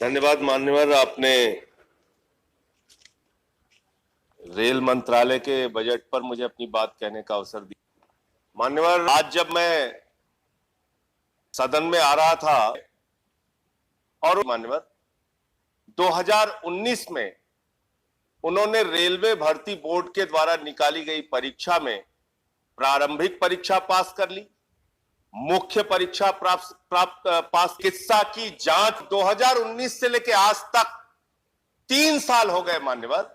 धन्यवाद मान्यवर। आपने रेल मंत्रालय के बजट पर मुझे अपनी बात कहने का अवसर दिया। मान्यवर, आज जब मैं सदन में आ रहा था और मान्यवर 2019 में उन्होंने रेलवे भर्ती बोर्ड के द्वारा निकाली गई परीक्षा में प्रारंभिक परीक्षा पास कर ली, मुख्य परीक्षा पास। चिकित्सा की जांच 2019 से लेकर आज तक 3 साल हो गए मान्यवर।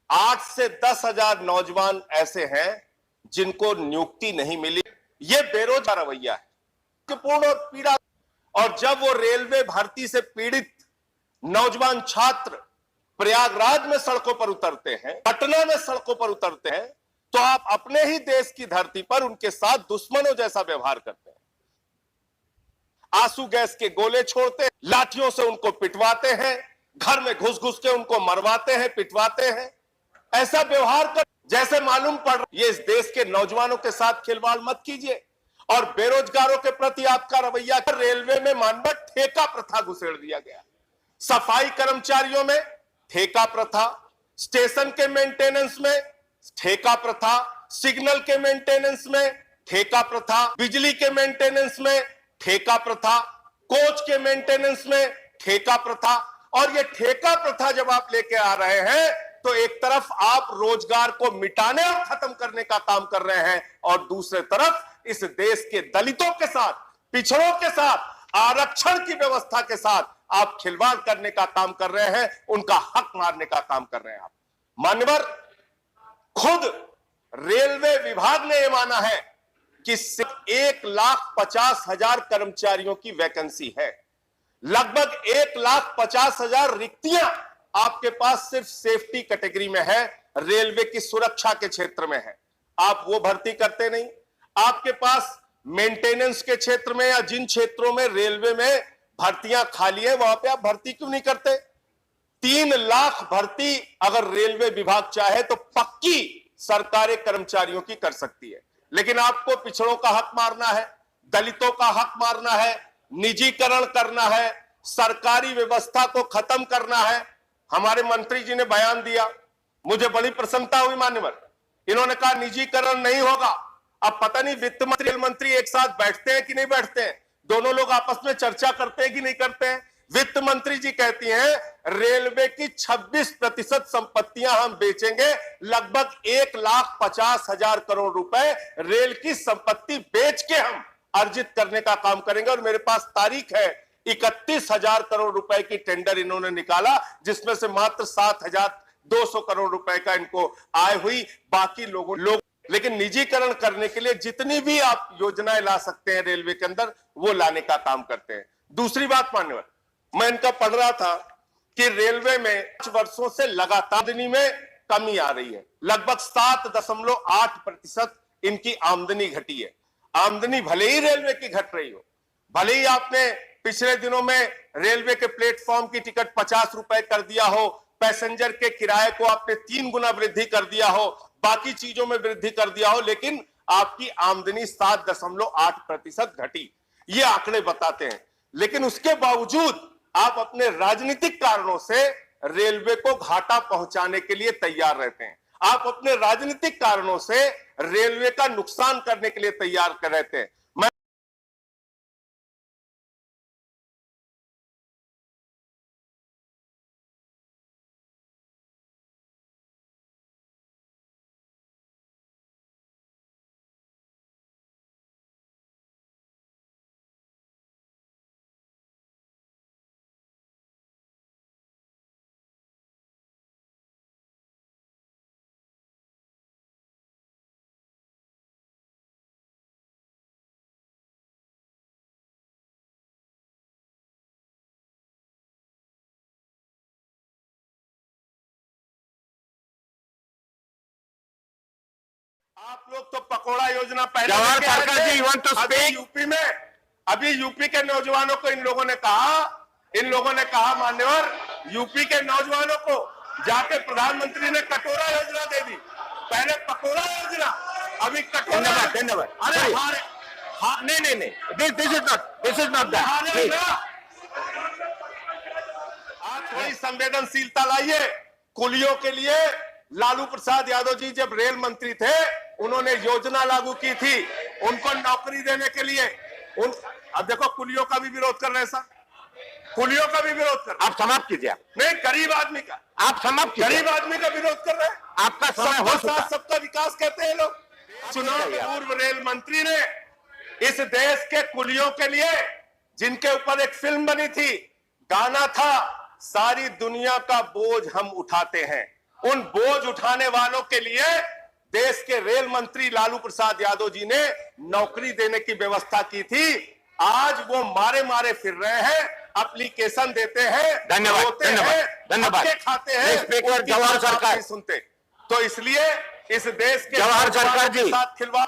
8 से 10,000 नौजवान ऐसे हैं जिनको नियुक्ति नहीं मिली। यह बेरोजगार रवैया है, पूर्ण और पीड़ा। और जब वो रेलवे भर्ती से पीड़ित नौजवान छात्र प्रयागराज में सड़कों पर उतरते हैं, पटना में सड़कों पर उतरते हैं, तो आप अपने ही देश की धरती पर उनके साथ दुश्मनों जैसा व्यवहार करते हैं। आंसू गैस के गोले छोड़ते हैं, लाठियों से उनको पिटवाते हैं, घर में घुस घुस के उनको मरवाते हैं, पिटवाते हैं। ऐसा व्यवहार कर जैसे मालूम पड़ रहा। ये इस देश के नौजवानों के साथ खिलवाड़ मत कीजिए। और बेरोजगारों के प्रति आपका रवैया। रेलवे में मानव ठेका प्रथा घुसेड़ दिया गया। सफाई कर्मचारियों में ठेका प्रथा, स्टेशन के मेंटेनेंस में ठेका प्रथा, सिग्नल के मेंटेनेंस में ठेका प्रथा, बिजली के मेंटेनेंस में ठेका प्रथा, कोच के मेंटेनेंस में ठेका प्रथा। और ये ठेका प्रथा जब आप लेके आ रहे हैं तो एक तरफ आप रोजगार को मिटाने और खत्म करने का काम कर रहे हैं, और दूसरे तरफ इस देश के दलितों के साथ, पिछड़ों के साथ, आरक्षण की व्यवस्था के साथ आप खिलवाड़ करने का काम कर रहे हैं, उनका हक मारने का काम कर रहे हैं आप। मान्यवर, खुद रेलवे विभाग ने यह माना है कि सिर्फ 1,50,000 कर्मचारियों की वैकेंसी है। लगभग 1,50,000 रिक्तियां आपके पास सिर्फ सेफ्टी कैटेगरी में है, रेलवे की सुरक्षा के क्षेत्र में है। आप वो भर्ती करते नहीं। आपके पास मेंटेनेंस के क्षेत्र में या जिन क्षेत्रों में रेलवे में भर्तियां खाली है, वहां पे आप भर्ती क्यों नहीं करते? 3 लाख भर्ती अगर रेलवे विभाग चाहे तो पक्की सरकारी कर्मचारियों की कर सकती है। लेकिन आपको पिछड़ों का हक मारना है, दलितों का हक मारना है, निजीकरण करना है, सरकारी व्यवस्था को खत्म करना है। हमारे मंत्री जी ने बयान दिया, मुझे बड़ी प्रसन्नता हुई मान्यवर। इन्होंने कहा निजीकरण नहीं होगा। अब पता नहीं वित्त मंत्री रेल मंत्री एक साथ बैठते हैं कि नहीं बैठते हैं, दोनों लोग आपस में चर्चा करते हैं कि नहीं करते हैं। वित्त मंत्री जी कहती हैं रेलवे की 26% संपत्तियां हम बेचेंगे, लगभग 1,50,000 करोड़ रुपए रेल की संपत्ति बेच के हम अर्जित करने का काम करेंगे। और मेरे पास तारीख है, 31,000 करोड़ रुपए की टेंडर इन्होंने निकाला, जिसमें से मात्र 7,200 करोड़ रुपए का इनको आय हुई। बाकी लोग लेकिन निजीकरण करने के लिए जितनी भी आप योजनाएं ला सकते हैं रेलवे के अंदर, वो लाने का काम करते हैं। दूसरी बात मान्यवर, मैं इनका पढ़ रहा था कि रेलवे में 5 वर्षों से लगातार आमदनी में कमी आ रही है। लगभग 7.8% इनकी आमदनी घटी है। आमदनी भले ही रेलवे की घट रही हो, भले ही आपने पिछले दिनों में रेलवे के प्लेटफॉर्म की टिकट 50 रुपए कर दिया हो, पैसेंजर के किराए को आपने 3 गुना वृद्धि कर दिया हो, बाकी चीजों में वृद्धि कर दिया हो, लेकिन आपकी आमदनी 7.8% घटी। ये आंकड़े बताते हैं। लेकिन उसके बावजूद आप अपने राजनीतिक कारणों से रेलवे को घाटा पहुंचाने के लिए तैयार रहते हैं। आप अपने राजनीतिक कारणों से रेलवे का नुकसान करने के लिए तैयार कर रहते हैं। आप लोग तो पकोड़ा योजना पहले अभी यूपी के नौजवानों को इन लोगों ने कहा मान्यवर, यूपी के नौजवानों को जाके प्रधानमंत्री ने कटोरा योजना दे दी। पहले पकोड़ा योजना, अभी कटोरा। धन्यवाद। अरे नहीं, दिस इज नॉट दैट। थोड़ी संवेदनशीलता लाइए। कुलियों के लिए लालू प्रसाद यादव जी जब रेल मंत्री थे, उन्होंने योजना लागू की थी उनको नौकरी देने के लिए। अब देखो कुलियों का भी विरोध कर रहे हैं सर, कुलियों का भी विरोध कर रहे हैं। आप समाप्त कीजिए। नहीं, गरीब आदमी का, आप समाप्त कीजिए। गरीब आदमी का विरोध कर रहे हैं। आपका समय हो चुका। सबका विकास कहते हैं लोग। चुनाव पूर्व रेल मंत्री ने इस देश के कुलियों के लिए, जिनके ऊपर एक फिल्म बनी थी, गाना था, सारी दुनिया का बोझ हम उठाते हैं, उन बोझ उठाने वालों के लिए देश के रेल मंत्री लालू प्रसाद यादव जी ने नौकरी देने की व्यवस्था की थी। आज वो मारे मारे फिर रहे हैं, एप्लीकेशन देते हैं, धन्यवाद, धन्यवाद, धन्यवाद। खाते हैं, स्पीकर जवाहर सरकार सुनते। तो इसलिए इस देश के जवाहर सरकार जी साथ खिलवाड़